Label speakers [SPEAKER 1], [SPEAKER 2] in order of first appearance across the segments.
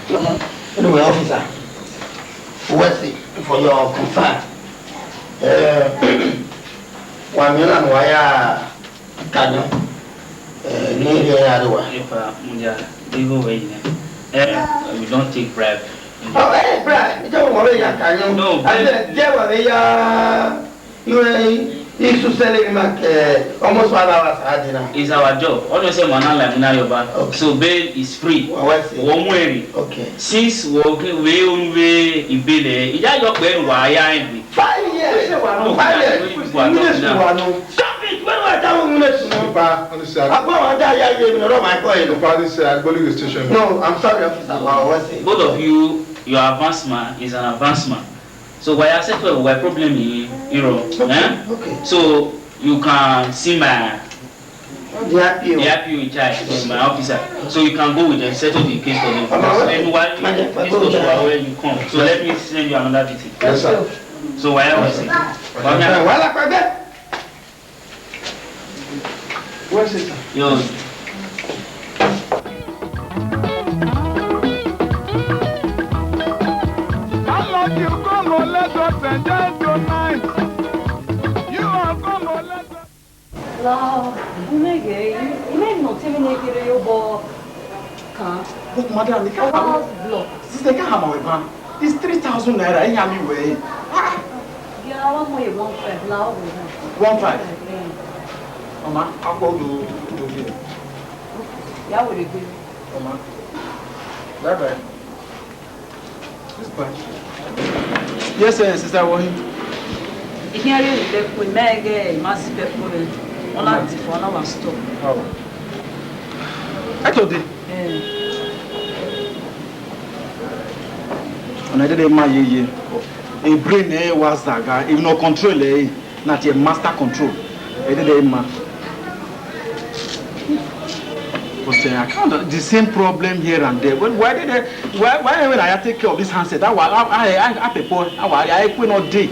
[SPEAKER 1] Anyway, officer, what's it for your concern? 1 million wire canyon. Nearly other
[SPEAKER 2] If they go away, we don't take bribe.
[SPEAKER 1] Oh, hey, bribe! You don't worry, I can't. No, I said, you should sell it almost 1 hour.
[SPEAKER 2] It's our job. Always say, man, like Nayoba. So bail is free. One way. Okay. Since we bail, it's just your bail. Why 5 years? 5 years. Stop it! When I tell you, no, I'm sorry, officer. Both of you, your advancement is an advancement. So why I said well, why problem in Europe? Okay. So you can see my the RPO in charge, my officer. So you can go with them, settle the case for them. Everyone, this goes where you come. So let me send you another detail.
[SPEAKER 1] Yes, sir.
[SPEAKER 2] So why I was saying?
[SPEAKER 1] Where's it?
[SPEAKER 2] Yo.
[SPEAKER 3] You come on, let us enjoy tonight. You are come on, let us.
[SPEAKER 4] La, un'eghe, non ti viene che io bo.
[SPEAKER 1] But madam, you can't have sister, can't have my ban. It's 3,000 naira. I am way.
[SPEAKER 4] Yeah, I want more 1.5 now.
[SPEAKER 1] 1.5. Mama, I'll go to the.
[SPEAKER 4] Yeah, will you?
[SPEAKER 1] Mama. Bye. This bunch. Yes, sir, sister. What?
[SPEAKER 4] If you are really the mega massive people, on that for an hour stop.
[SPEAKER 1] Oh. I told you. And I did my ye. A brain was that guy. If no control, not a master control. I did ma. But I can't. The same problem here and there. Why did I? Why when I take care of this handset? I people. I quit all day.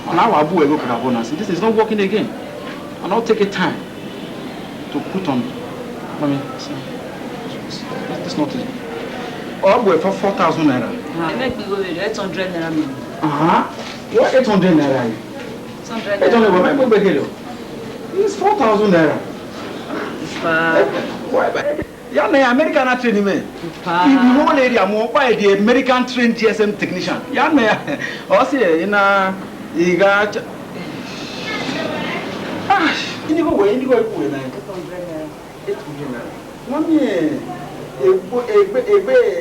[SPEAKER 1] And now I go bonus. This is not working again. And I'll take a time to put on. Mommy, this not it. All the way for 4,000 naira.
[SPEAKER 4] I make me go with 800 naira.
[SPEAKER 1] What 800 naira?
[SPEAKER 4] 800
[SPEAKER 1] naira. It's 4,000 naira. Yeah, the American training man. The whole area, more by the American trained GSM technician. Yeah, also in a you got. You go away, you go away. 800 naira. Mommy, a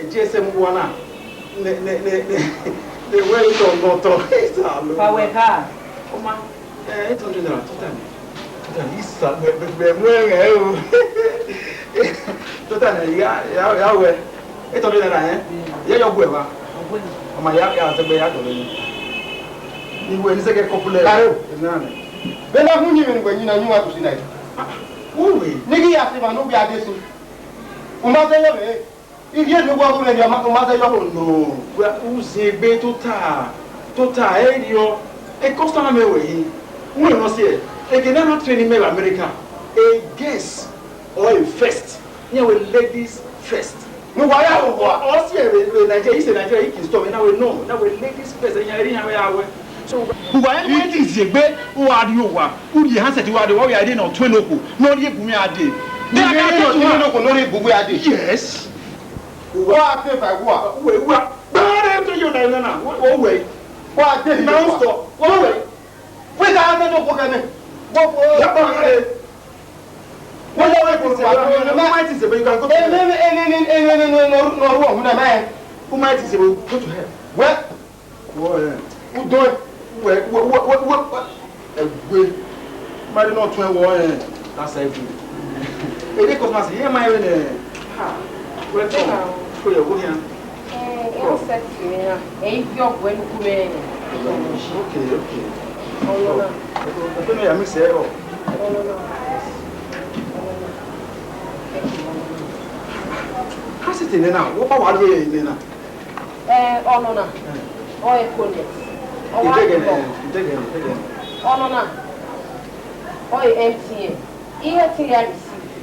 [SPEAKER 1] GSM one. The way it's on motor.
[SPEAKER 4] Power car.
[SPEAKER 1] Oh man, 800 naira total. Total, yeah, 800 naira, yeah, you're good. Oh my, yeah, the way I do it. You will say a couple of. Then I won't even when you know you want to see that. Who we? Niggy after my no be at this. If you go over and your mother, no. Well, who's a bit total, you a customer way. We must say. They never training me in America. A guest or a first. You know, ladies first. No, why are you? Also, Nigeria is a Nigerian store. Now we know. Now we ladies first. So, who are you? Who are you? Who you answer to? The way I did not 20. No, you me a day. They are not 20. Yes. Who are they? Who are? But to you now. What way? What they now stop? What way? Where are they not working? What you can go to who might is able to go to hell? What? Who do it? What? Marry not 21. That's everything. It is because here my own. Okay. Oh, no. I don't know, I miss it. Oh, no. How's it in now? What are you in now? Oh, no. Oh, it's cool. Oh, no. Oh, empty. Here,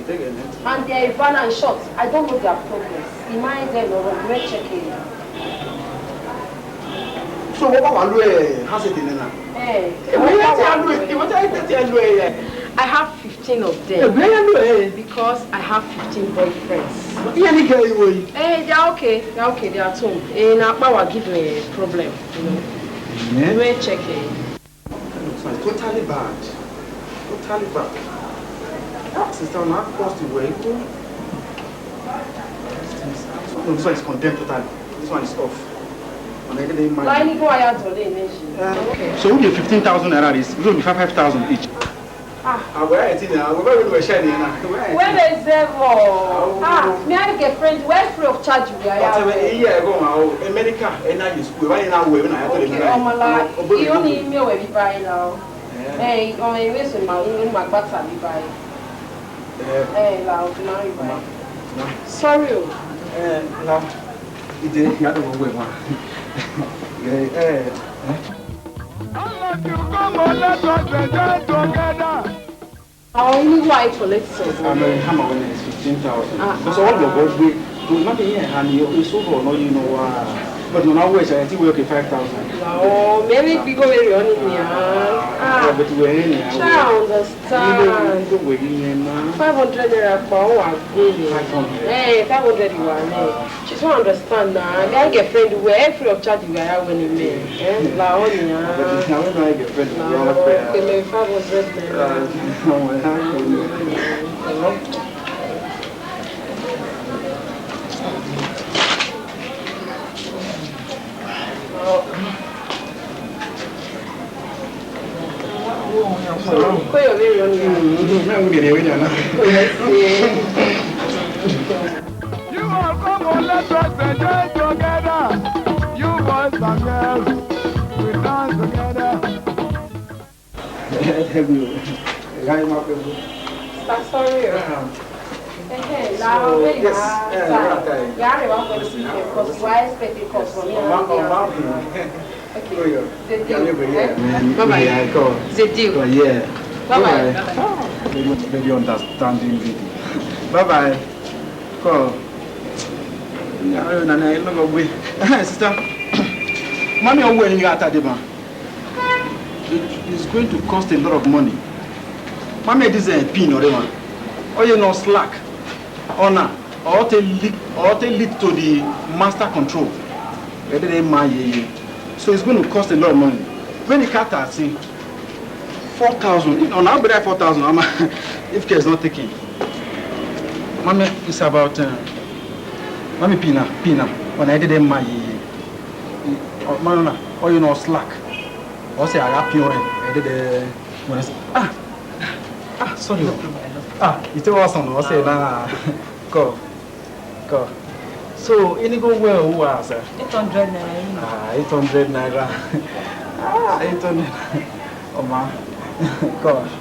[SPEAKER 5] And they're van and short. I don't know their progress. Remind them or we're checking.
[SPEAKER 1] So what about you? How's it in now?
[SPEAKER 5] I have 15 of them because I have 15 boyfriends. Hey, they're okay. They're okay. They're at home. Now, Power give me a problem. You know. We're checking.
[SPEAKER 1] Totally bad. Totally bad. Sister, now cost the way. No, this one is condemned totally. This one is off. So we get 15,000 naira. It's going to be 5,000 each. Where is it now? Where is it?
[SPEAKER 5] May I get friends? Where free of charge we are?
[SPEAKER 1] A year ago, America, and I used to buy now. You
[SPEAKER 5] only email where we buy now. Hey, on a reason, my butter we buy. Hey, loud, now you buy. Sorry.
[SPEAKER 1] Now, it didn't get away.
[SPEAKER 5] Our only wife for let's say.
[SPEAKER 1] I'm a hammer when it's 15,000. Because all your boys we not here and you so for no you know but you know wait I think we okay 5,000.
[SPEAKER 5] No, maybe people very on in here.
[SPEAKER 1] But we're in here.
[SPEAKER 5] I understand. 500 naira per hour. 500. Hey, 500 you are. She's won't understand now. I get friend where free of charge you are when you make. La on here.
[SPEAKER 1] But now when I get friend we are
[SPEAKER 5] okay, maybe 500 naira.
[SPEAKER 3] You all come on, let us enjoy together. You boys and girls, we dance together.
[SPEAKER 5] Sorry.
[SPEAKER 1] Very understanding video. Bye-bye. Call. Sister, mommy, it's going to cost a lot of money. Mommy, this is a pin or whatever. Or you know, slack. Honor. Or they lead to the master control. So it's going to cost a lot of money. When the cat are saying 4,000, on I'll be there 4,000 if care is not taken. Mommy, it's about Mommy Pina. When I did my or you know slack. Or say I got pure. I did when I say sorry. It was on or say go. So any go well who was
[SPEAKER 4] 800 naira.
[SPEAKER 1] 800 naira. 800. Oh man. Gosh.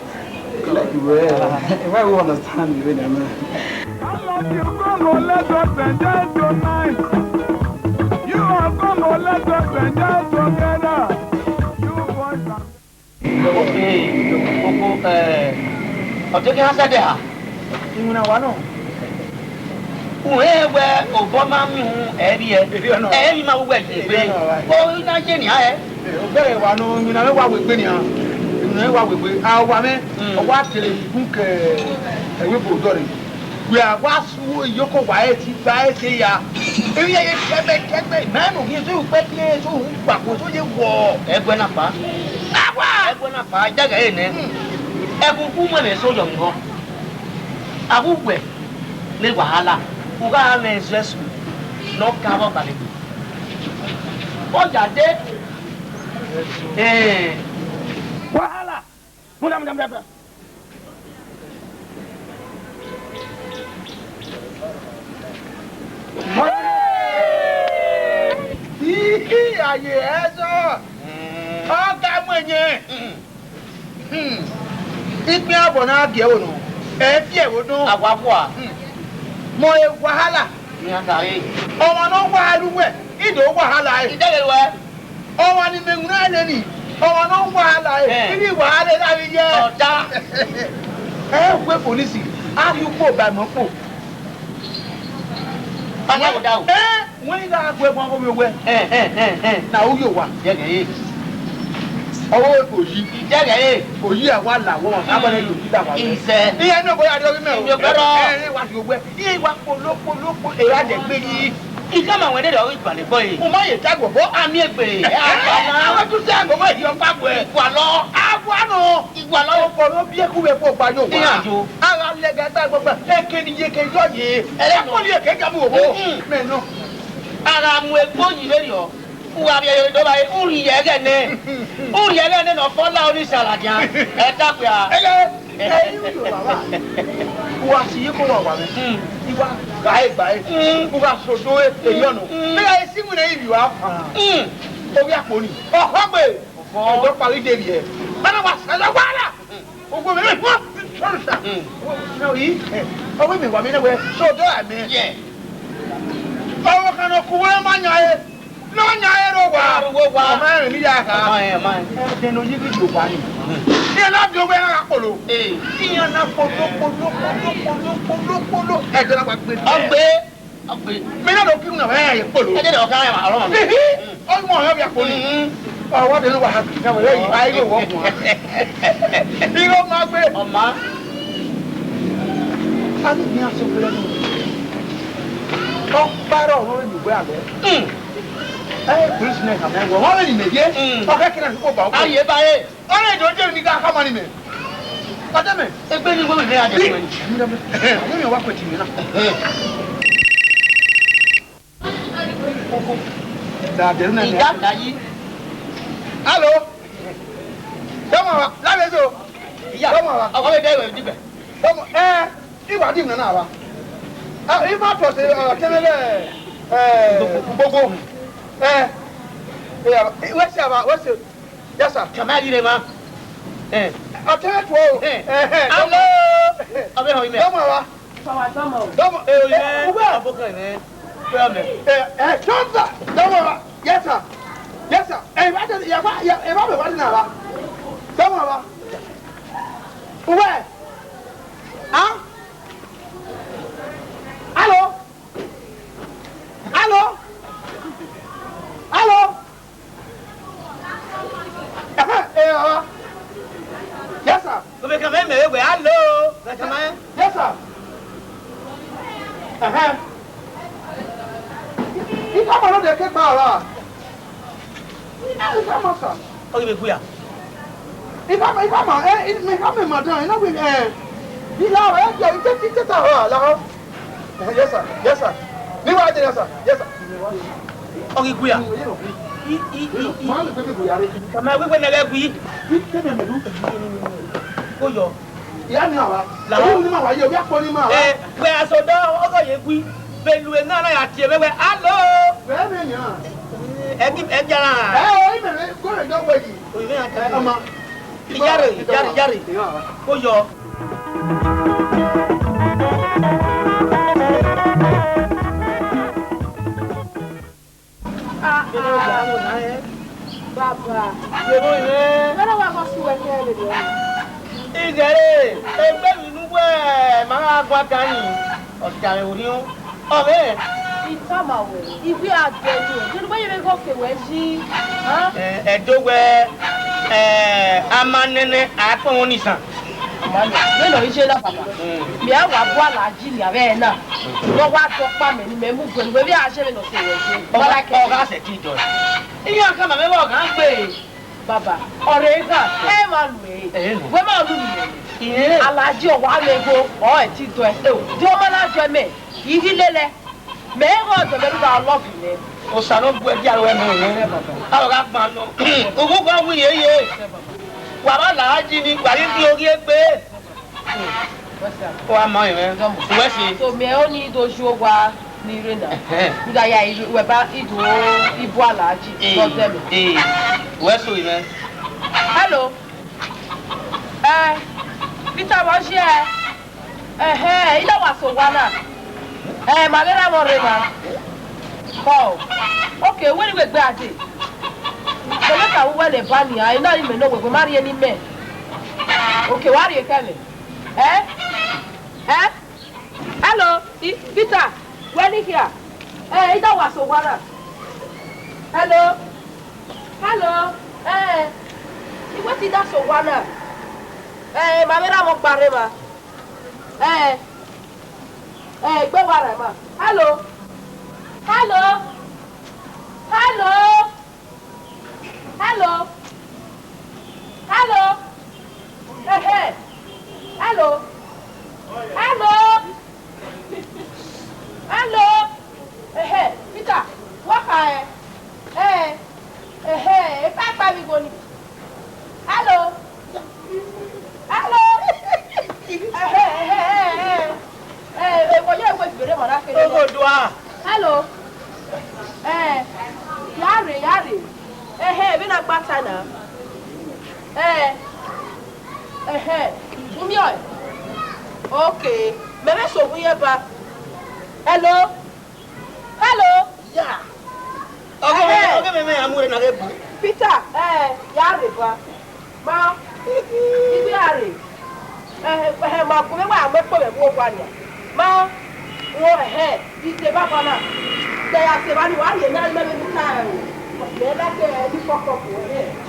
[SPEAKER 1] Like you were. If I will understand you, then
[SPEAKER 3] I love you, come on, let us enjoy tonight. You all come on, let us enjoy together. You boys are...
[SPEAKER 6] Okay, I'll take your answer there. You know, whoever Obama area, every man will be. Oh, you're not getting here.
[SPEAKER 1] very well, you know what we've been here. You know what we've been. Our woman, what book a whip. We are what's Yoko White, by say, man of his own, but yes, who was you war, Eguanapa. Eguanapa, Dagain, every woman is so young. I will wear Lewahala, who got a dress, no cover by it. What are they? Eh, Wahala, Madame. Ipe abona age onu e fi ewodun agwagwa mo e wahala ni agare omo no wahalu we ido wahala e idele we omo ni mengun na ni omo no wahala e ni wahala la bi je oda we police
[SPEAKER 6] How do you go by my phone? When you are going over where? Now you are. Oh, for you are one now. He said, "Yeah, no, I don't remember. What you wear? He was for look, he come and went it all by the boy. Who might attack a boy? I'm here. I want to say, go away, your back way. I want to know for no be a cool by your way. I'll let that over. Can you get you? And I'm only a cake of no. I'm with Pony. Who are you? Only again. Only again of follow this salad. Who are you going over? You are by who are so do it. You know, I see when you are. Oh, we are pony. Oh, Hobby. Oh, don't party here. But I was a water. Oh, no, he. Oh, women were in a way. So do I mean, yeah. Oh, can I cool my no, I don't know. You're not your way. You're not for Christmas, I'm already made it. Okay, can I go about? I hear by it. I don't tell me that how many men. But I mean, if any woman there, I don't know what with you. Hello. Come on, let me go. Come on, I'll be there with you. Come on, you are doing an hour. If I was Bobo. What's it? Yes, sir. Come out, you man. I'll tell you. Hello. I'll be home. Yes, sir. Yes, sir. Where? Huh? Hello? Hello? Hello? Yes, sir. Hello? Yes, sir. He come on the cake bar. Come on, sir. Okay, if I'm madam, you know, with yes, sir. Yes, sir. Yes, sir. Yes, sir. Okay, we are. Come on, we went to we. Go yo. Yeah, now. You are calling me. We are so down. Okay, we. When we are not at you, hello. Where are you? Go and don't wait. Yari. Go yo. Baba, you know, I don't want to see what you're doing. Is it? I'm very new. My Guatani, or Carolino. Oh, it's summer. If we are there, you know where you go to she? Huh? And do where a man at Onisa. You know, you should have me. I was one like Jimmy. No, what family may move when we are sharing of things. But I can't ask a teacher. You come and walk, I'm Baba, or Evan way. When I like your one go or a teacher. Don't manage me. If you let me go to the love you. O Sano, where you are. I'll have my no. Who go we here? What I like, Jimmy, what is your bed? Oh, I'm my man. So, me only those you are near enough. We're about it. Where's we, man? Hello. Peter was here. Hey, that was so one. Magana Morena. Oh, okay, when we got it. The letter who went a bunny, I don't even know if we marry any men. Okay, what are you coming?
[SPEAKER 5] Eh? Hello, Peter. When you here? Eh, that was Owara. Hello. Hello. Eh. What is that Owara? Eh, Mamera Mokbarema. Eh. Eh, go Warama. Hello. Hello. Hello. Hello. Hello. Hey. Hello. Hello. Hello. Hey, Peter. What are you? Hey, Papa, we going. Hello. Hello. Hello. Yari. Hey, we not better now. Okay. Maybe so we are back. Hello. Hello.
[SPEAKER 6] Yeah. Okay, I'm going to
[SPEAKER 5] Peter. Yari ba. Ma. Ibi yari. Ma ko me wa me ko me wo kwa ni. Ma. Wo ite ba ba na. They are se ba ni wa ye na me me ta. Me la ke ni poko ko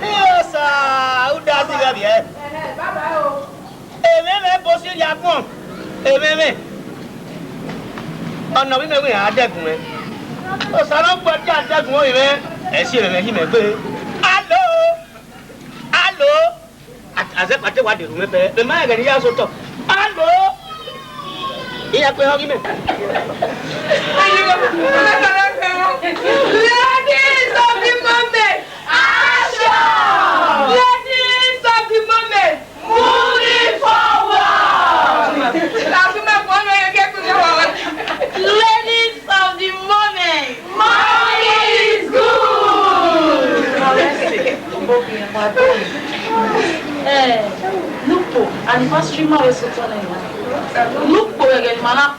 [SPEAKER 6] Yes, who does it here?
[SPEAKER 5] Bye-bye. Oh.
[SPEAKER 6] Meme bosi ya pon. Meme. Ọ̀nà bí mẹ́wé àádẹ́gùn rẹ̀. Ó sọ̀rọ̀ pọ̀ tí àádẹ́gùn ó rẹ̀. Ẹ̀sí rẹ̀ yí mẹ́gbẹ́. Allo. Àzẹ́pàtẹ́ wà dèrò mẹ́fẹ́. Mẹ́má ẹ̀gẹ̀ ni yá sọ́tọ̀. Allo. Ìyá pé ọgí mẹ́.
[SPEAKER 5] Ladies of the moment. Action! Ladies of the moment. Moving forward. Ladies of the moment. Money is good. Lupo, anniversary ma we sotona ina. Lupo again mana.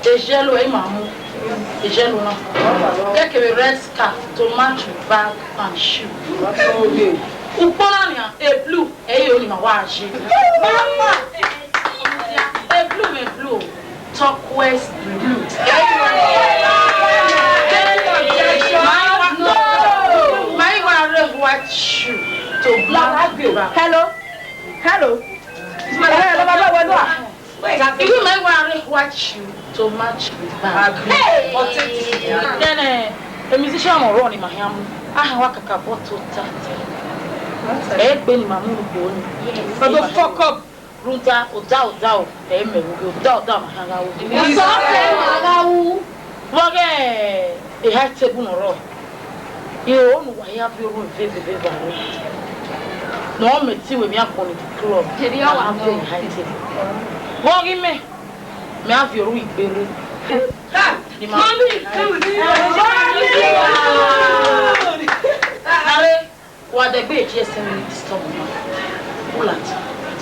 [SPEAKER 5] Ejelo e mamu. Ejelo na. Get a red scarf to match with bag and shoe. Upona a blue, only my wash. Mama, a blue, turquoise blue. My one white shoe to black. Hello. You may wear white shoe to match with bag. Then a musician will run in my hand. I have a bottle been my moon bone. But the fuck up, Ruta, or doubt, hang out. What had table or you own why have your own vivid. No, me see with me up on the club. I'm doing high table. Walking me have your week, baby. What the great yesterday is talking about. Pulat.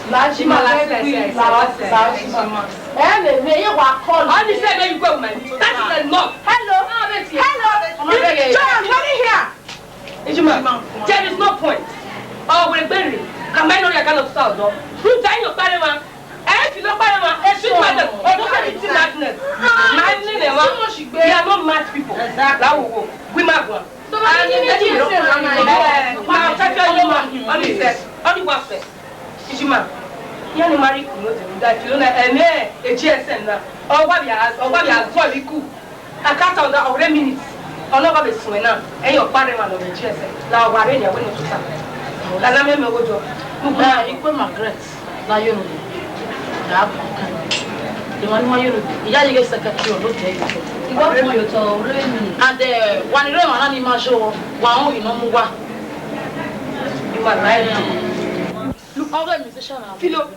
[SPEAKER 5] Lajima and may you walk call. I just said, you go, man. That's enough. Hello. John, what is here? There is no point. Oh, we're buried. Come on, I cannot stop. Who's dying of Panama? If you don't buy a sweet mother, or don't have it in madness. We are not mad people. Exactly. We mad one. So I only one first. Ishima, you are married that you know a GSM now. Or what you are very cool. I can't on that already minutes. Or not about the swing now. And your parent on the GSM. Now, why are you going to stop? And I remember what you equal my regrets. Now you know. The one who you get secretary or not. And one room and animal show, one in Omua. You are right. Look, all the musicians are. Philo,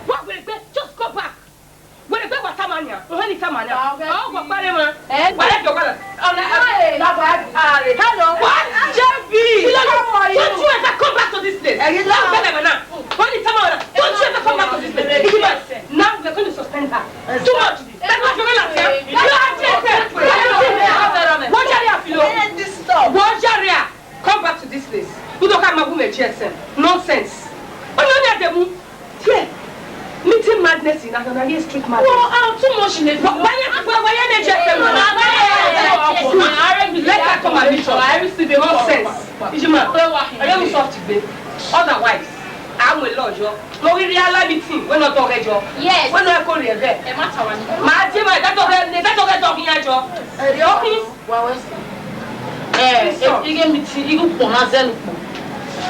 [SPEAKER 5] what will it be? Just go back. When it was Tamania, when it's Tamania, oh, what Parama, and what is your brother? Hello, what? Jeffy, don't you ever come back to this place? When it's Tamana, don't you ever come back to this place? Now we're going to suspend her. Too much. That's what you're going to say. Come back to this place. You don't have my woman GSM. Nonsense. Meeting madness in another domestic matters.
[SPEAKER 7] Well, I'm too much in it. But when you check them, let her come and meet us. I receive nonsense. Ijima, I don't soft today. Otherwise, I will lodge you. No, we realize we're not talking job.
[SPEAKER 5] Yes.
[SPEAKER 7] We're not calling it there. My team, that's talking at job. The office?
[SPEAKER 5] Well, what's
[SPEAKER 7] if you get me, you go for myself.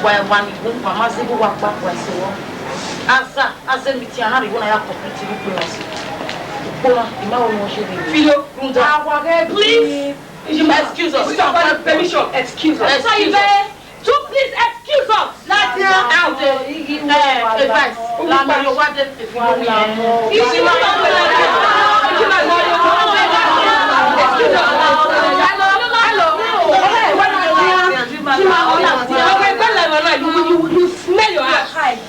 [SPEAKER 7] Why one go for myself, go walk back, I say, as a meeting, I have completely plus. Philo, please, excuse us. Permission, excuse us. So please excuse us. Out there, advice. You smell your ass.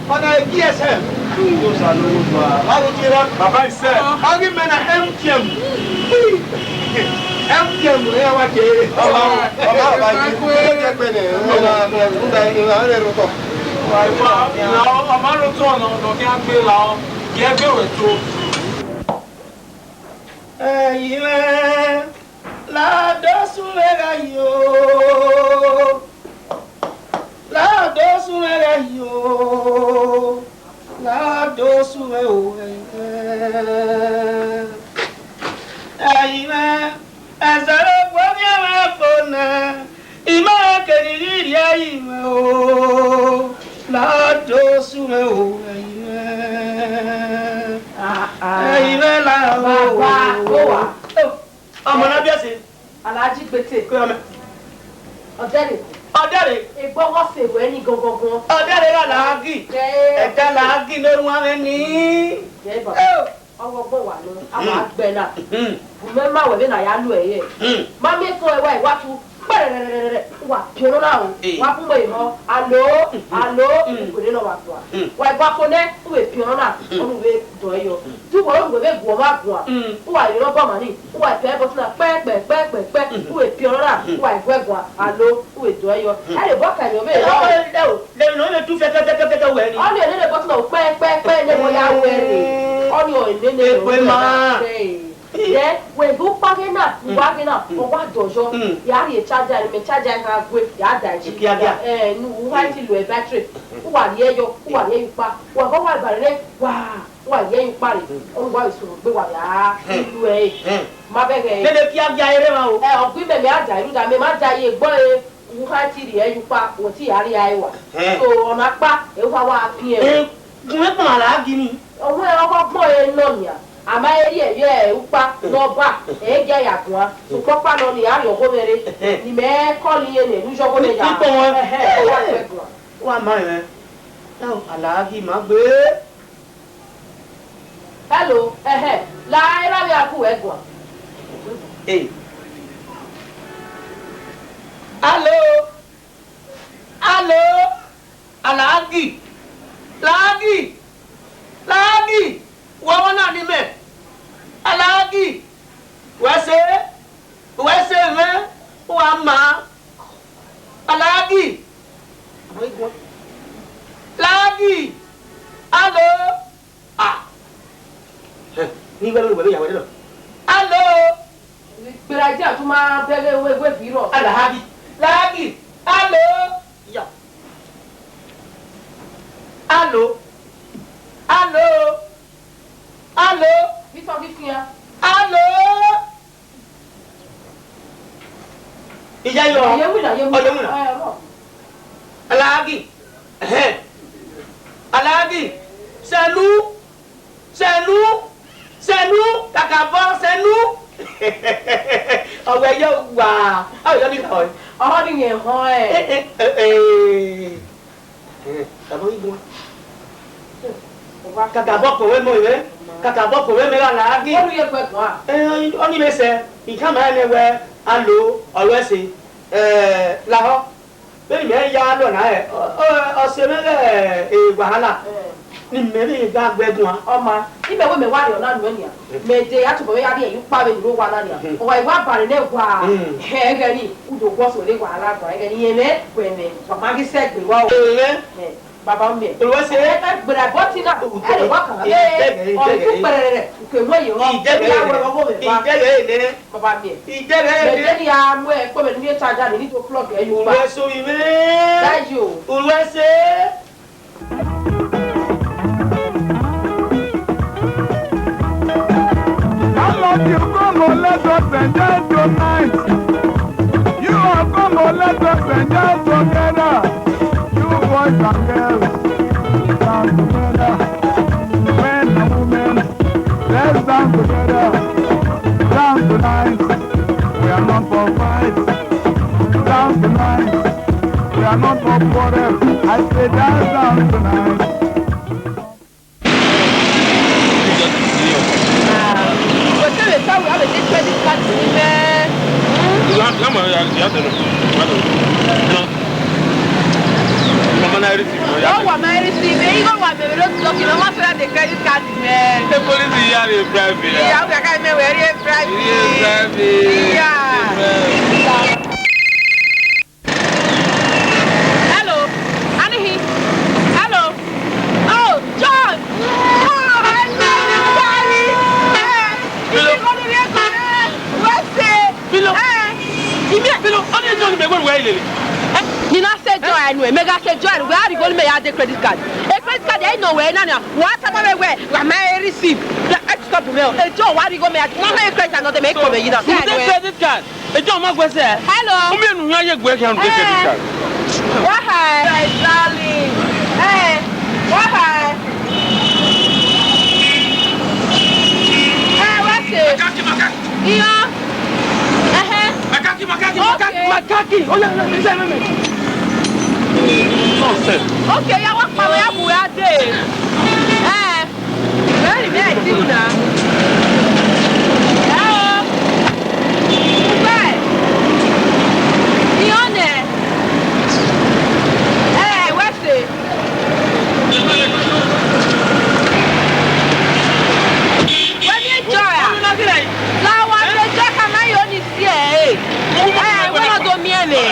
[SPEAKER 6] On a Gsm.
[SPEAKER 1] Baba ìṣe.
[SPEAKER 6] Ọgí mẹ́na MTM. MTM ẹ wá ké. Ọba yìí kó jẹ́ pé ní ọ̀nà rúkọ.
[SPEAKER 1] Ọmọ rúkọ ọ̀nà kí á gbé làwọn kí ẹ gbé òwe tó.
[SPEAKER 6] Ẹ̀yin rẹ̀ ládọ́sùn rẹ̀ yìí o. Ládọ́sùn rẹ̀ yìí o. Ládọ́sùn rẹ̀ o. Ẹ̀yin rẹ̀ ẹ̀sẹ̀ ló gbọ́ bí ẹ̀rọ fònà. Ìmọ̀ kẹ̀lìlì rí ẹ̀yìn rẹ̀ o. Ládọ́sùn rẹ̀ o. Ẹ̀yin rẹ̀ làwọn o. Ọmọ náà bí ẹ̀sìn.
[SPEAKER 5] Aláàjì gbèsè. Ọ̀dẹ́rẹ̀.
[SPEAKER 6] Ọ̀dẹ́rẹ̀.
[SPEAKER 5] Ìgbọ́wọ́ fèrò ẹni gangan.
[SPEAKER 6] Ọ̀dẹ́rẹ̀ rà làágì. Ẹ̀dá làágì lórí wọn rẹ̀ ní.
[SPEAKER 5] Ọwọ́ gbọ́ wà lọ, àwọn àgbẹ̀ náà. Bùnmẹ́ máa wẹ̀ mí náà yá lù ẹ̀ yẹ. Máa mi kọ́ ẹ̀wá ìwá tu pẹ̀rẹ̀rẹ̀rẹ̀rẹ̀ wà pìọ́nù náà o. Wà fún mọ̀ ìmọ̀ àlọ́ ìkòlè náà wà tó a. Wà ìgbà fúnẹ́ wò pìọ́nù náà ọ̀nù wẹ̀ dọ̀ ẹ̀ yọ. Tí wọ́n ń gbẹ̀ gùn ọmọ àgùn à. Wà ìrọ̀ bọ̀ mọ̀ ní. Wà ìfẹ́ bọ̀ sínú pẹ́ẹ́pẹ́ẹ́pẹ́ wò pìọ́nù náà wà ìgbẹ́ gùn àlọ́ wò dọ̀ ẹ̀ yọ. Ẹ lè bọ́ kàní ọmọ ìlú.
[SPEAKER 6] Lẹ́yìn náà ó lè tún fẹ́kẹ́fẹ́kẹ́ wẹ̀ ni.
[SPEAKER 5] Ọ̀nì òní lè bọ́ sínú pẹ́ẹ́pẹ́ẹ́pẹ́ ní mo yá wẹ̀ ni. Ọ̀nì òní lè then when go pagina wagina o wa dojo ya ri charger me charger ha gwe ya da ji nu wa ti lo e battery o wa ri eyo o wa ri pa wa go wa bare wa ye pa re o wa isuru gbe wa ya lu e ma be ge
[SPEAKER 6] le kíákíá ere ma o
[SPEAKER 5] o gbe me aja iru da me ma ja ye gbo e wa ti ri eyo pa o ti ya ri ai wa so ona pa e wa pin e
[SPEAKER 6] gun pa la gini
[SPEAKER 5] o we o gbon e no ni ama eri eye upa n'ọba ege yagua ukọpa nọ ni ari ogomere ni me kọli ye ne nujo go meja
[SPEAKER 6] ipo wọn wa ma ẹ alagi ma gbé
[SPEAKER 5] hello la era bi aku egwa
[SPEAKER 6] allo alagi wọ́n náà ní mẹ́ aláàgì wẹ́sẹ̀ mẹ́ wà má aláàgì láàgì alo ní ìwé lórí ìwé ìyàwó ẹ̀dọ̀ alo
[SPEAKER 5] gbèrè ajé àtúmọ̀ abẹ́lé ewé fìrọ̀
[SPEAKER 6] aláàgì láàgì alo Allo.
[SPEAKER 5] Victor Victor.
[SPEAKER 6] Allo. Iya yo. Oyemuna. Alagi. Alagi. Senu. Kakabo senu. Owe yo wa. Ayo yo ni ko.
[SPEAKER 5] Oho ni yen ho
[SPEAKER 6] Tabo igun. Kakabo ko we mo iwe. Kakabo ko we me la lagi.
[SPEAKER 5] Onu ye pe kan a.
[SPEAKER 6] Oni me se. Nkan ma le we allo always laho. Be me ya lo na e. O se me le wahala. Ni me le ga gbegun a.
[SPEAKER 5] Oma, ibe we me wa yo na nu ni a. Me de atubo we ya de yu pa we ni ro wa na ni a. O wa iwa bare ne gwa. He ga ni udo gwo so le wa ala gwa. Ga ni ye me we me. Papa gi se gbe wa o. Baba mi.
[SPEAKER 6] Olùwẹ́ ṣe é.
[SPEAKER 5] Gbẹ̀rẹ̀ bọ́tì náà. Ẹ̀rẹ̀ wá kàn. Ọ̀hún pẹ̀rẹ̀ rẹ̀. Kèwé yìí wọ́n.
[SPEAKER 6] Ìjẹ́gẹ̀ẹ́ èdè.
[SPEAKER 5] Baba mi.
[SPEAKER 6] Ìjẹ́gẹ̀ẹ́ èdè.
[SPEAKER 5] Bẹ̀rẹ̀ ni a mú ẹ pé mi ní ìtajà ní nítorí plug ẹ̀ yóò bá.
[SPEAKER 6] Olùwẹ́ so ìwé.
[SPEAKER 5] Dájú o.
[SPEAKER 6] Olùwẹ́ ṣe é.
[SPEAKER 3] I love you, Congo, let us enjoy tonight. You are Congo, let us enjoy together. Boys and girls, dance together. Men and women, let's dance together. Dance tonight, we are not for fight. Dance tonight, we are not for quarrel. I say dance tonight.
[SPEAKER 8] Come on, you have to know. Mama, I receive.
[SPEAKER 5] Oh, what I receive? You know what? They don't talk. You know what? The credit card.
[SPEAKER 8] The police here is private.
[SPEAKER 5] Yeah, we can't know where it's private. Yeah. Hello, Annie. Hello. Oh, John. You not say joy anyway. Mega say joy. Where are you going to make the credit card? A credit card, I know where. Nana, what about where? I receive. Stop the mail. John, why are you going to make? Not my credit card, not the make for me. You know.
[SPEAKER 8] Credit card. John, what was that?
[SPEAKER 5] Hello.
[SPEAKER 8] Who are you going to credit card?
[SPEAKER 5] Why, darling? Hey, why? Hey, what's it? Yeah.
[SPEAKER 8] Makaki. Oh, yeah, listen.
[SPEAKER 5] Okay, ya wa pa ya bu ya de. Very nice, you know. Hello. Bye. Ione. Hey, what's it? When you enjoy it. La wa de jaka ma yo ni si e. When do me me.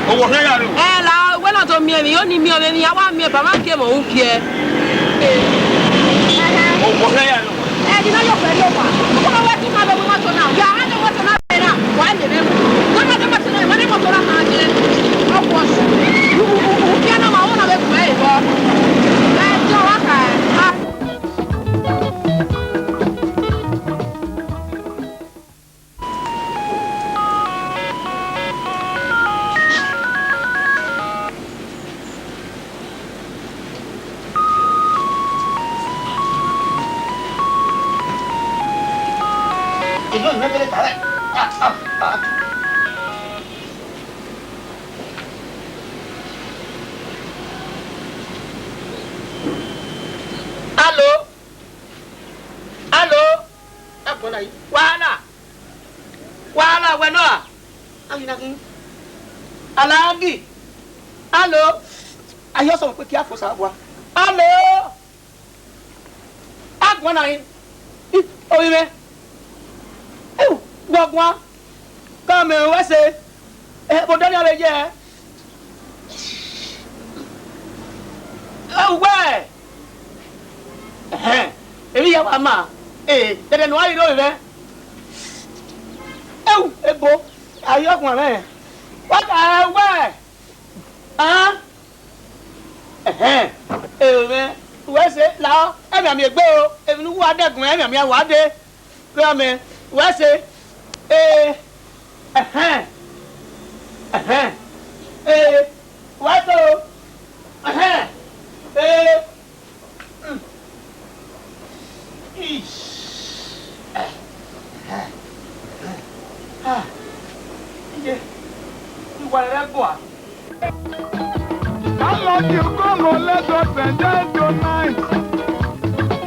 [SPEAKER 8] Oh, here you are.
[SPEAKER 5] La when do me me yo ni me ni ya wa me ba ma ke mo unpie.
[SPEAKER 8] Oh, here you are.
[SPEAKER 5] You know your friend over. Come on, wait to my baby motor now. Yeah, I know what's on that now. Why the name? What are the motor now? Money motor now. Of course. You can't know my own of it.
[SPEAKER 6] Alagi. Hello. I hear some quick for Sabwa. Hello. Agwana. Oh, you oh, Wagwa. Come here, what's it? But Daniel, yeah. Oh, where? If you have a ma, then why you know there? Oh, a book. I have one man. What where? Huh? Man, where's it now? I'm a go. If you want that, I'm a one day. Come in, where's it? What?
[SPEAKER 3] Unlike you come on, let us enjoy tonight.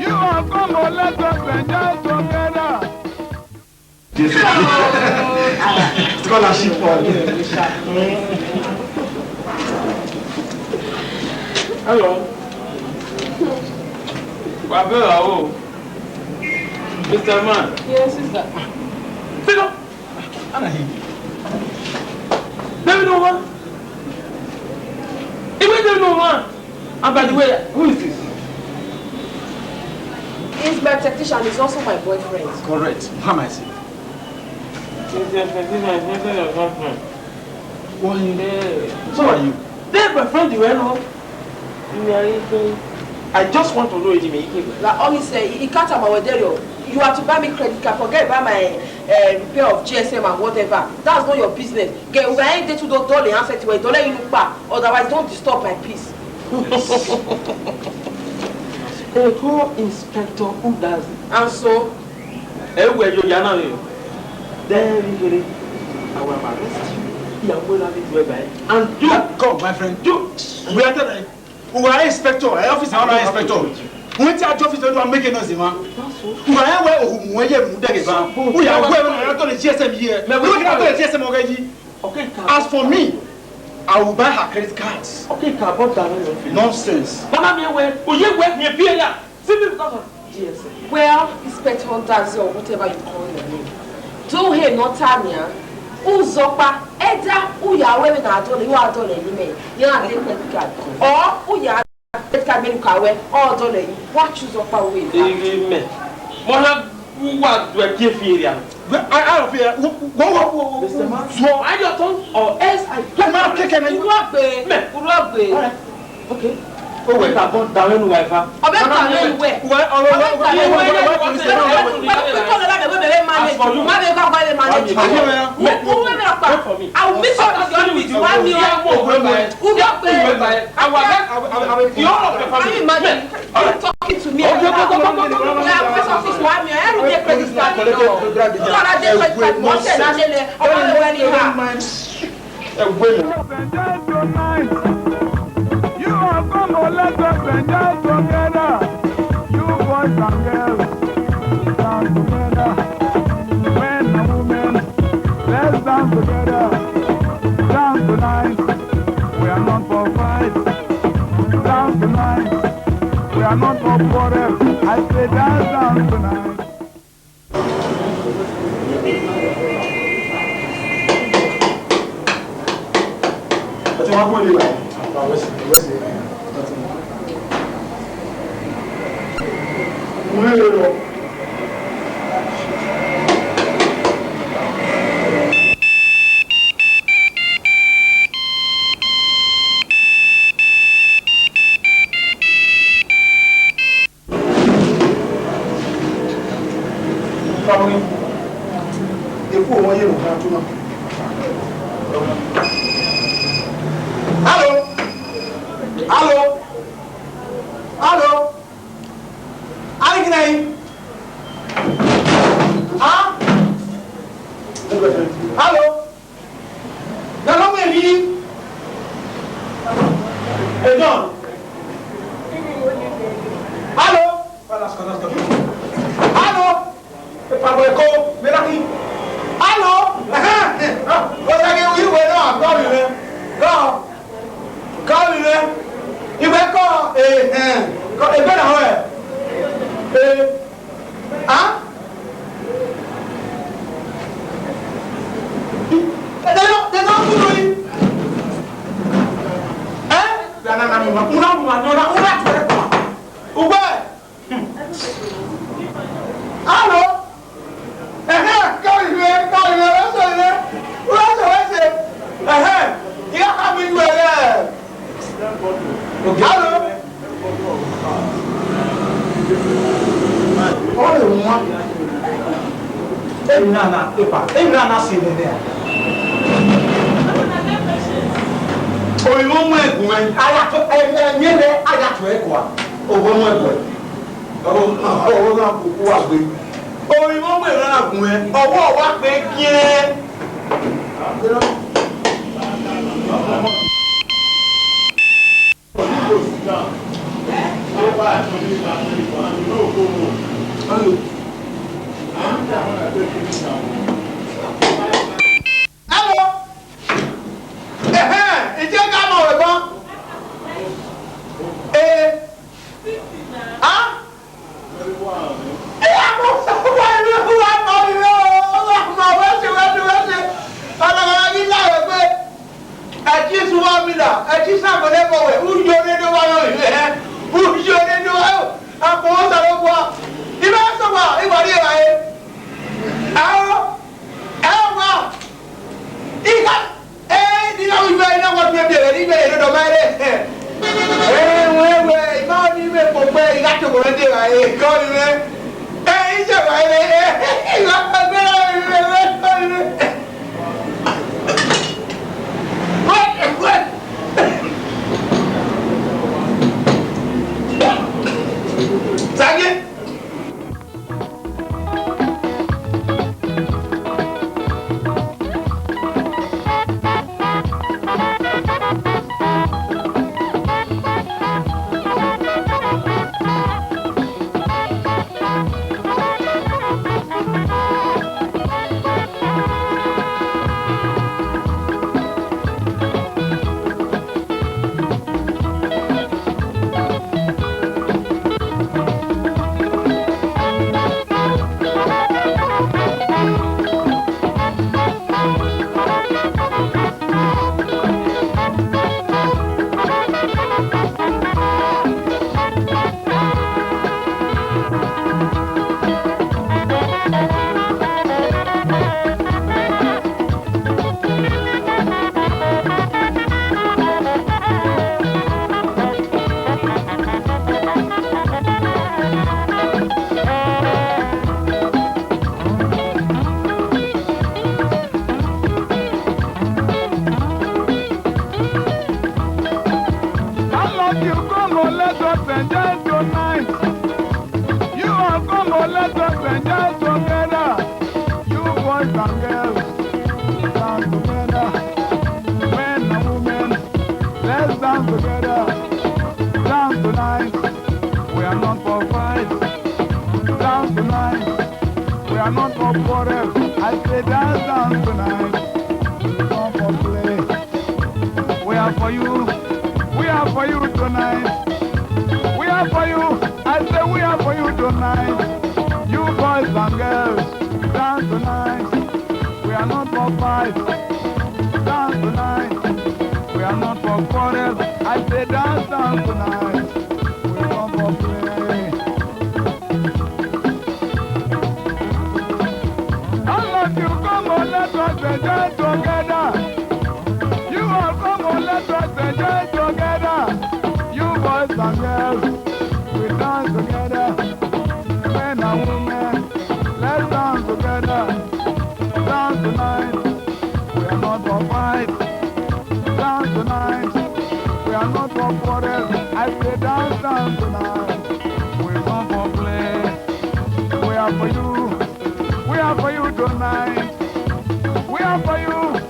[SPEAKER 3] You are come on, let us enjoy together.
[SPEAKER 1] Scholarship for hello. Babel, Mr. Man.
[SPEAKER 5] Yes, sister.
[SPEAKER 1] Sit up. Let me know one. Even there no one. And by the way, who is this?
[SPEAKER 5] He's my technician. He's also my boyfriend.
[SPEAKER 1] Correct. How am I saying? What in there? So are you? Then my friend, you know. I just want to know if he
[SPEAKER 5] Like all he said, he can't have my wedding. You have to buy me credit card. Forget about my repair of GSM and whatever. That's not your business. Get we ain't there to do dolly answer to it. Don't let you look back. Otherwise, don't disturb my peace.
[SPEAKER 1] A co-inspector who does it.
[SPEAKER 5] And so,
[SPEAKER 1] where you are now, there legally, I will arrest you. You are going to have it whereby. And do come, my friend. Do we are telling you, we are inspector. I office our inspector. When charge officer do making us, man. We are where we are moving. We are where we are going to GSM here. We are going to GSM already.
[SPEAKER 8] Okay,
[SPEAKER 1] As for me, I will buy her credit cards.
[SPEAKER 8] Okay, about that.
[SPEAKER 1] Nonsense.
[SPEAKER 8] Mama, me where? Oh, you where? Me appear here. Simply because of GSM.
[SPEAKER 5] Well, Inspector Dazi or whatever you call your name. Do he not Tanya? Uzopa, Eda, Uya, women are doing you are doing anyway. You are the credit card. Or Uya, credit card Menukawe, or doing what Uzopa with.
[SPEAKER 8] Amen. Mona, what do I give you?
[SPEAKER 1] I don't fear.
[SPEAKER 8] Mr. Man, so I your tongue or else I
[SPEAKER 1] can not kick him.
[SPEAKER 8] Okay. Oh, wait, I'm going down in the wife.
[SPEAKER 3] You are come on, let us enjoy together. You boys and girls, dance together. Men and women, let's dance together. Dance tonight, we are not for fight. Dance tonight, we are not for quarrel. I say dance tonight.
[SPEAKER 1] But you want to do it. Hello? Hello? Hello? Are you going? Huh? Hello? Hello, baby? Hey, John? Hello? Hello? Hello? What's that? You were not calling me. Go. Call me, man. You better call. Call. You better hurry. Huh? They don't do it. Hello? Call me, man. Call me, man. You got to be there. Hello? All the one. Every now see them there. Oh, you won't make one. I got to echo. Oh, one more. Oh, you won't make one. Oh, what make you? Hello? It's your camera, huh?
[SPEAKER 3] us enjoy tonight. You are come on, let us enjoy together. You boys and girls, dance together. Men and women, let's dance together. Dance tonight, we are not for fight. Dance tonight, we are not for quarrel. I say dance tonight, we come for play. We are for you. We are for you tonight. We are for you. I say we are for you tonight. You boys and girls, dance tonight. We are not for fight. Dance tonight. We are not for quarrel. I say dance tonight. We come for play. All of you come on, let us enjoy together. You all come on, let us enjoy together. You boys and girls, we dance together. Men and women, let's dance together. Dance tonight, we are not for fight. Dance tonight, we are not for quarrel. I say dance tonight, we come for play. We are for you tonight. We are for you.